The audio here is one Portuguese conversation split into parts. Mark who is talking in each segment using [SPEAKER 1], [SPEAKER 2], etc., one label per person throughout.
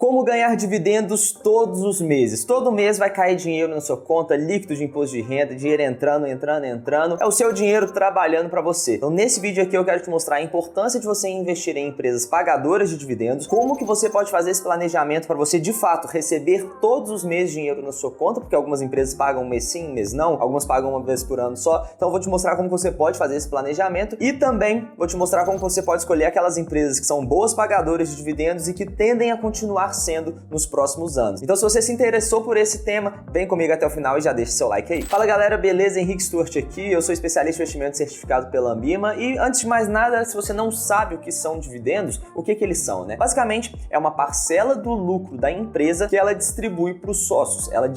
[SPEAKER 1] Como ganhar dividendos todos os meses. Todo mês vai cair dinheiro na sua conta, líquido de imposto de renda, dinheiro entrando. É o seu dinheiro trabalhando para você. Então nesse vídeo aqui eu quero te mostrar a importância de você investir em empresas pagadoras de dividendos, como que você pode fazer esse planejamento para você de fato receber todos os meses dinheiro na sua conta, porque algumas empresas pagam um mês sim, um mês não, algumas pagam uma vez por ano só. Então eu vou te mostrar como você pode fazer esse planejamento e também vou te mostrar como você pode escolher aquelas empresas que são boas pagadoras de dividendos e que tendem a continuar sendo nos próximos anos. Então se você se interessou por esse tema, vem comigo até o final e já deixa seu like aí. Fala galera, beleza? Henrique Stuart aqui, eu sou especialista em investimento certificado pela Ambima e antes de mais nada, se você não sabe o que são dividendos, o que eles são, né? Basicamente é uma parcela do lucro da empresa que ela distribui para os sócios. Ela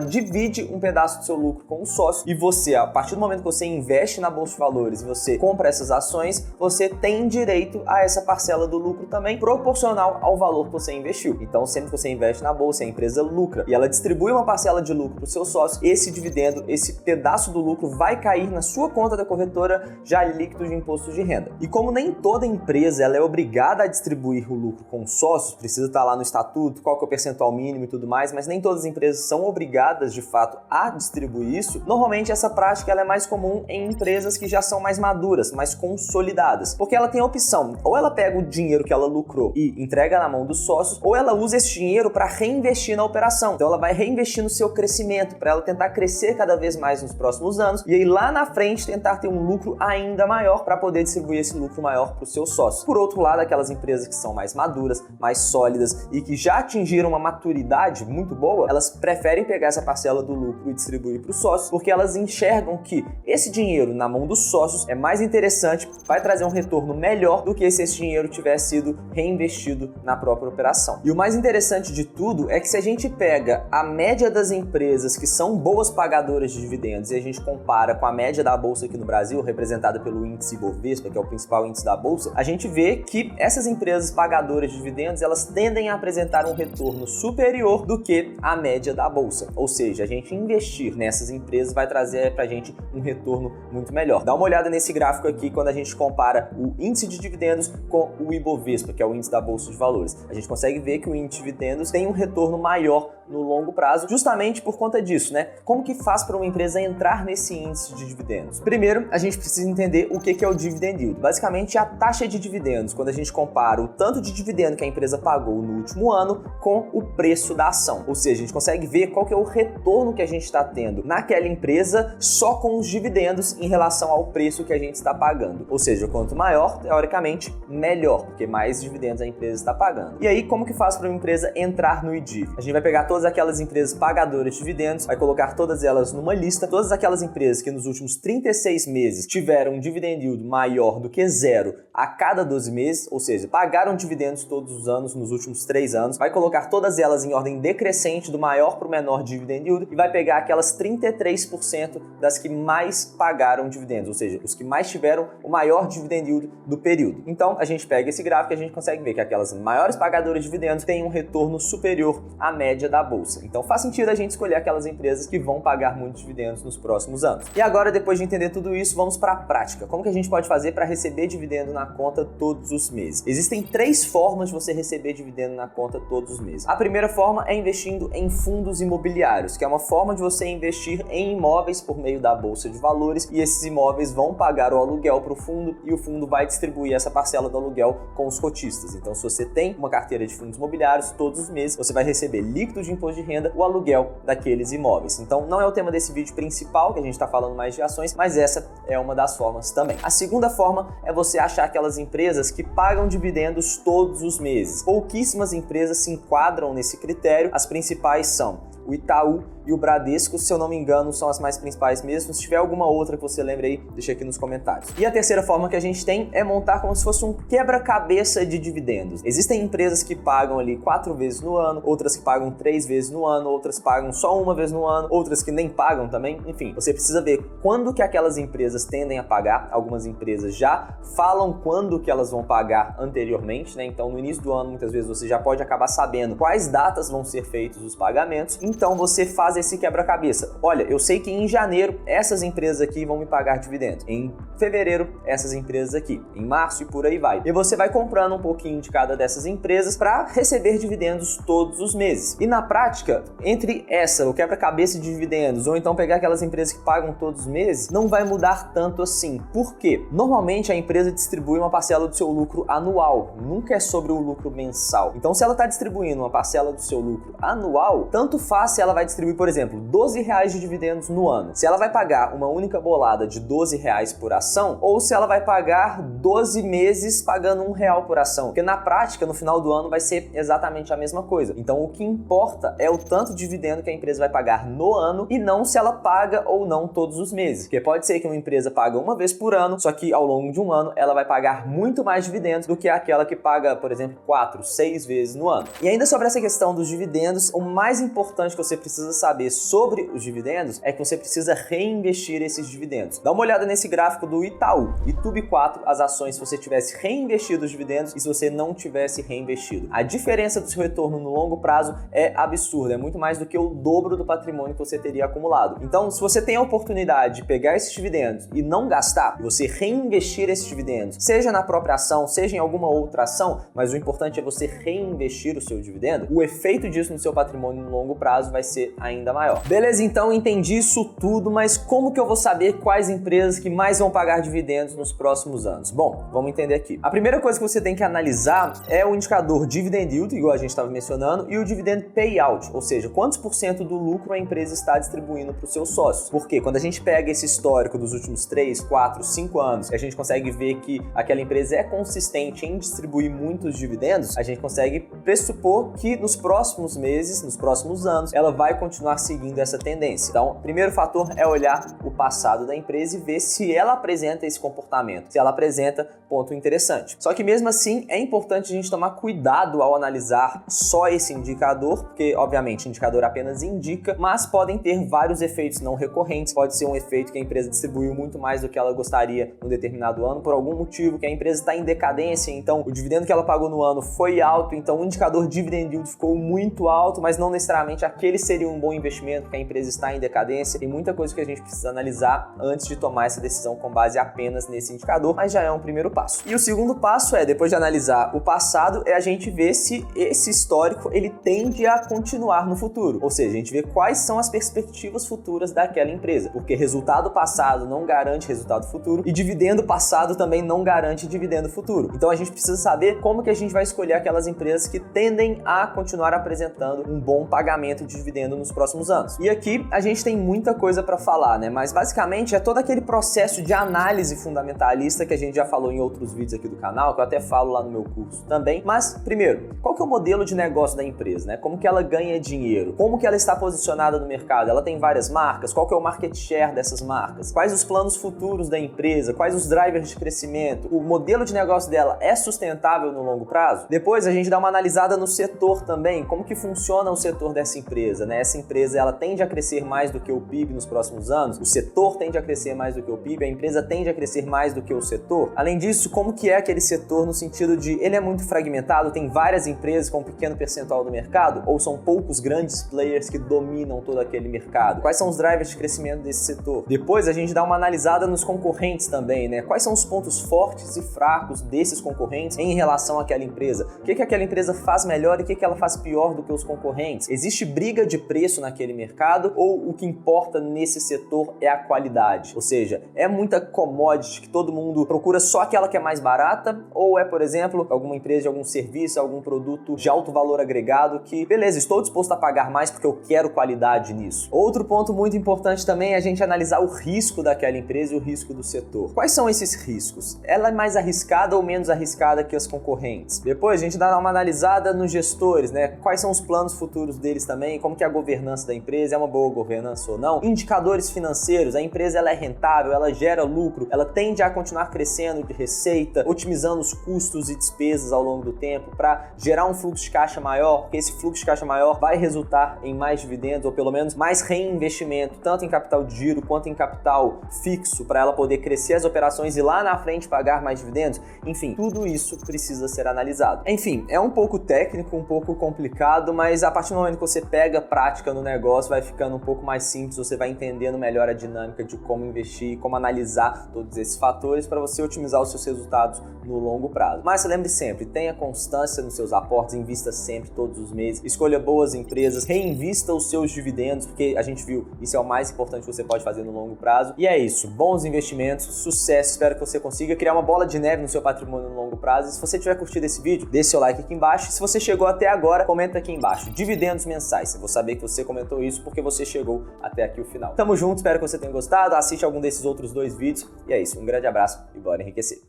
[SPEAKER 1] divide um pedaço do seu lucro com os sócios e você, a partir do momento que você investe na Bolsa de Valores e você compra essas ações, você tem direito a essa parcela do lucro também, proporcional ao valor que você investiu. Então, sempre que você investe na Bolsa, a empresa lucra e ela distribui uma parcela de lucro para os seus sócios, esse dividendo, esse pedaço do lucro vai cair na sua conta da corretora já líquido de imposto de renda. E como nem toda empresa ela é obrigada a distribuir o lucro com os sócios, precisa estar lá no estatuto, qual que é o percentual mínimo e tudo mais, mas nem todas as empresas são obrigadas de fato a distribuir isso. Normalmente essa prática ela é mais comum em empresas que já são mais maduras, mais consolidadas, porque ela tem a opção, ou ela pega o dinheiro que ela lucrou e entrega na mão dos sócios, ou ela usa esse dinheiro para reinvestir na operação. Então ela vai reinvestir no seu crescimento, para ela tentar crescer cada vez mais nos próximos anos e aí lá na frente tentar ter um lucro ainda maior para poder distribuir esse lucro maior para os seus sócios. Por outro lado, aquelas empresas que são mais maduras, mais sólidas e que já atingiram uma maturidade muito boa, elas preferem pegar essa parcela do lucro e distribuir para os sócios, porque elas enxergam que esse dinheiro na mão dos sócios é mais interessante, vai trazer um retorno melhor do que se esse dinheiro tivesse sido reinvestido na própria operação. E o mais interessante de tudo é que se a gente pega a média das empresas que são boas pagadoras de dividendos e a gente compara com a média da Bolsa aqui no Brasil, representada pelo índice Ibovespa, que é o principal índice da Bolsa, a gente vê que essas empresas pagadoras de dividendos, elas tendem a apresentar um retorno superior do que a média da Bolsa. Ou seja, a gente investir nessas empresas vai trazer pra gente um retorno muito melhor. Dá uma olhada nesse gráfico aqui quando a gente compara o índice de dividendos com o Ibovespa, que é o índice da Bolsa de Valores. A gente consegue ver que o índice de dividendos tem um retorno maior no longo prazo, justamente por conta disso, né? Como que faz para uma empresa entrar nesse índice de dividendos? Primeiro, a gente precisa entender o que é o dividend yield. Basicamente, é a taxa de dividendos, quando a gente compara o tanto de dividendo que a empresa pagou no último ano com o preço da ação. Ou seja, a gente consegue ver qual que é o retorno que a gente está tendo naquela empresa só com os dividendos em relação ao preço que a gente está pagando. Ou seja, quanto maior, teoricamente, melhor, porque mais dividendos a empresa está pagando. E aí, como que faz para uma empresa entrar no IDIV? A gente vai pegar todas aquelas empresas pagadoras de dividendos, vai colocar todas elas numa lista, todas aquelas empresas que nos últimos 36 meses tiveram um dividend yield maior do que zero a cada 12 meses, ou seja, pagaram dividendos todos os anos nos últimos 3 anos, vai colocar todas elas em ordem decrescente do maior para o menor dividend yield e vai pegar aquelas 33% das que mais pagaram dividendos, ou seja, os que mais tiveram o maior dividend yield do período. Então, a gente pega esse gráfico e a gente consegue ver que aquelas maiores pagadoras de dividendos têm um retorno superior à média da Bolsa. Então faz sentido a gente escolher aquelas empresas que vão pagar muitos dividendos nos próximos anos. E agora, depois de entender tudo isso, vamos para a prática. Como que a gente pode fazer para receber dividendo na conta todos os meses? Existem 3 formas de você receber dividendo na conta todos os meses. A primeira forma é investindo em fundos imobiliários, que é uma forma de você investir em imóveis por meio da Bolsa de Valores e esses imóveis vão pagar o aluguel para o fundo e o fundo vai distribuir essa parcela do aluguel com os cotistas. Então, se você tem uma carteira de fundos imobiliários, todos os meses você vai receber líquido de imposto de renda, o aluguel daqueles imóveis. Então não é o tema desse vídeo principal, que a gente está falando mais de ações, mas essa é uma das formas também. A segunda forma é você achar aquelas empresas que pagam dividendos todos os meses. Pouquíssimas empresas se enquadram nesse critério, as principais são o Itaú e o Bradesco, se eu não me engano, são as mais principais mesmo. Se tiver alguma outra que você lembre aí, deixa aqui nos comentários. E a terceira forma que a gente tem é montar como se fosse um quebra-cabeça de dividendos. Existem empresas que pagam ali 4 vezes no ano, outras que pagam 3 vezes no ano, outras pagam só uma vez no ano, outras que nem pagam também. Enfim, você precisa ver quando que aquelas empresas tendem a pagar. Algumas empresas já falam quando que elas vão pagar anteriormente, né? Então, no início do ano, muitas vezes você já pode acabar sabendo quais datas vão ser feitos os pagamentos. Então você faz esse quebra-cabeça. Olha, eu sei que em janeiro essas empresas aqui vão me pagar dividendos. Em fevereiro, essas empresas aqui. Em março e por aí vai. E você vai comprando um pouquinho de cada dessas empresas para receber dividendos todos os meses. E na prática, entre o quebra-cabeça de dividendos, ou então pegar aquelas empresas que pagam todos os meses, não vai mudar tanto assim. Por quê? Normalmente a empresa distribui uma parcela do seu lucro anual, nunca é sobre o lucro mensal. Então, se ela está distribuindo uma parcela do seu lucro anual, tanto faz se ela vai distribuir, por exemplo, R$12 de dividendos no ano. Se ela vai pagar uma única bolada de R$12 por ação, ou se ela vai pagar 12 meses pagando R$1 por ação. Porque na prática, no final do ano, vai ser exatamente a mesma coisa. Então, o que importa é o tanto de dividendo que a empresa vai pagar no ano e não se ela paga ou não todos os meses. Porque pode ser que uma empresa paga uma vez por ano, só que ao longo de um ano ela vai pagar muito mais dividendos do que aquela que paga, por exemplo, 4, 6 vezes no ano. E ainda sobre essa questão dos dividendos, o mais importante que você precisa saber sobre os dividendos é que você precisa reinvestir esses dividendos. Dá uma olhada nesse gráfico do Itaú, ITUB4, as ações se você tivesse reinvestido os dividendos e se você não tivesse reinvestido. A diferença do seu retorno no longo prazo é absurda, é muito mais do que o dobro do patrimônio que você teria acumulado. Então, se você tem a oportunidade de pegar esses dividendos e não gastar, e você reinvestir esses dividendos, seja na própria ação, seja em alguma outra ação, mas o importante é você reinvestir o seu dividendo, o efeito disso no seu patrimônio no longo prazo vai ser ainda maior. Beleza, então entendi isso tudo, mas como que eu vou saber quais empresas que mais vão pagar dividendos nos próximos anos? Bom, vamos entender aqui. A primeira coisa que você tem que analisar é o indicador Dividend Yield, igual a gente estava mencionando, e o Dividend Payout, ou seja, quantos por cento do lucro a empresa está distribuindo para os seus sócios. Porque quando a gente pega esse histórico dos últimos 3, 4, 5 anos, a gente consegue ver que aquela empresa é consistente em distribuir muitos dividendos, a gente consegue pressupor que nos próximos meses, nos próximos anos, ela vai continuar seguindo essa tendência. Então, o primeiro fator é olhar o passado da empresa e ver se ela apresenta esse comportamento. Se ela apresenta, ponto interessante. Só que mesmo assim, é importante a gente tomar cuidado ao analisar só esse indicador, porque, obviamente, o indicador apenas indica, mas podem ter vários efeitos não recorrentes. Pode ser um efeito que a empresa distribuiu muito mais do que ela gostaria num determinado ano, por algum motivo, que a empresa está em decadência, então o dividendo que ela pagou no ano foi alto, então o indicador Dividend Yield ficou muito alto, mas não necessariamente aquele seria um bom investimento, porque a empresa está em decadência. Tem muita coisa que a gente precisa analisar antes de tomar essa decisão com base apenas nesse indicador, mas já é um primeiro passo. E o segundo passo é, depois de analisar o passado, é a gente ver se esse histórico ele tende a continuar no futuro, ou seja, a gente vê quais são as perspectivas futuras daquela empresa, porque resultado passado não garante resultado futuro e dividendo passado também não garante dividendo futuro. Então a gente precisa saber como que a gente vai escolher aquelas empresas que tendem a continuar apresentando um bom pagamento de dividendo nos próximos anos. E aqui a gente tem muita coisa para falar, né? Mas basicamente é todo aquele processo de análise fundamentalista que a gente já falou em outros vídeos aqui do canal, que eu até falo lá no meu curso também. Mas primeiro, qual que é o modelo de negócio da empresa, né? Como que ela ganha dinheiro? Como que ela está posicionada no mercado? Ela tem várias marcas? Qual que é o market share dessas marcas? Quais os planos futuros da empresa? Quais os drivers de crescimento? O modelo de negócio dela é sustentável no longo prazo? Depois a gente dá uma analisada no setor também, como que funciona o setor dessa empresa, né? Essa empresa ela tende a crescer mais do que o PIB nos próximos anos? O setor tende a crescer mais do que o PIB? A empresa tende a crescer mais do que o setor? Além disso, como que é aquele setor no sentido de ele é muito fragmentado, tem várias empresas com um pequeno percentual do mercado ou são poucos grandes players que dominam todo aquele mercado? Quais são os drivers de crescimento desse setor? Depois a gente dá uma analisada nos concorrentes também, né? Quais são os pontos fortes e fracos desses concorrentes em relação àquela empresa? O que aquela empresa faz melhor e o que ela faz pior do que os concorrentes? Existe briga de preço naquele mercado ou o que importa nesse setor é a qualidade? Ou seja, é muita commodity que todo mundo procura só aquela que é mais barata ou é, por exemplo, alguma empresa de algum serviço, algum produto de alto valor agregado que, beleza, estou disposto a pagar mais porque eu quero qualidade nisso. Outro ponto muito importante também é a gente analisar o risco daquela empresa e o risco do setor. Quais são esses riscos? Ela é mais arriscada ou menos arriscada que as concorrentes? Depois a gente dá uma analisada nos gestores, né? Quais são os planos futuros deles também, como que é a governança da empresa, é uma boa governança ou não? Indicadores financeiros, a empresa ela é rentável, ela gera lucro, ela tende a continuar crescendo de receita, otimizando os custos e despesas ao longo do tempo para gerar um fluxo de caixa maior, porque esse fluxo de caixa maior vai resultar em mais dividendos ou pelo menos mais reinvestimento, tanto em capital de giro quanto em capital fixo para ela poder crescer as operações e lá na frente pagar mais dividendos. Enfim, tudo isso precisa ser analisado. Enfim, é um pouco técnico, um pouco complicado, mas a partir do momento que você pega pega prática no negócio, vai ficando um pouco mais simples, você vai entendendo melhor a dinâmica de como investir, como analisar todos esses fatores para você otimizar os seus resultados no longo prazo. Mas lembre sempre, tenha constância nos seus aportes, invista sempre, todos os meses, escolha boas empresas, reinvista os seus dividendos, porque a gente viu, isso é o mais importante que você pode fazer no longo prazo. E é isso, bons investimentos, sucesso, espero que você consiga criar uma bola de neve no seu patrimônio no longo prazo. E se você tiver curtido esse vídeo, deixe seu like aqui embaixo. Se você chegou até agora, comenta aqui embaixo, dividendos mensais. Eu vou saber que você comentou isso porque você chegou até aqui o final. Tamo junto, espero que você tenha gostado, assiste algum desses outros 2 vídeos. E é isso, um grande abraço e bora enriquecer.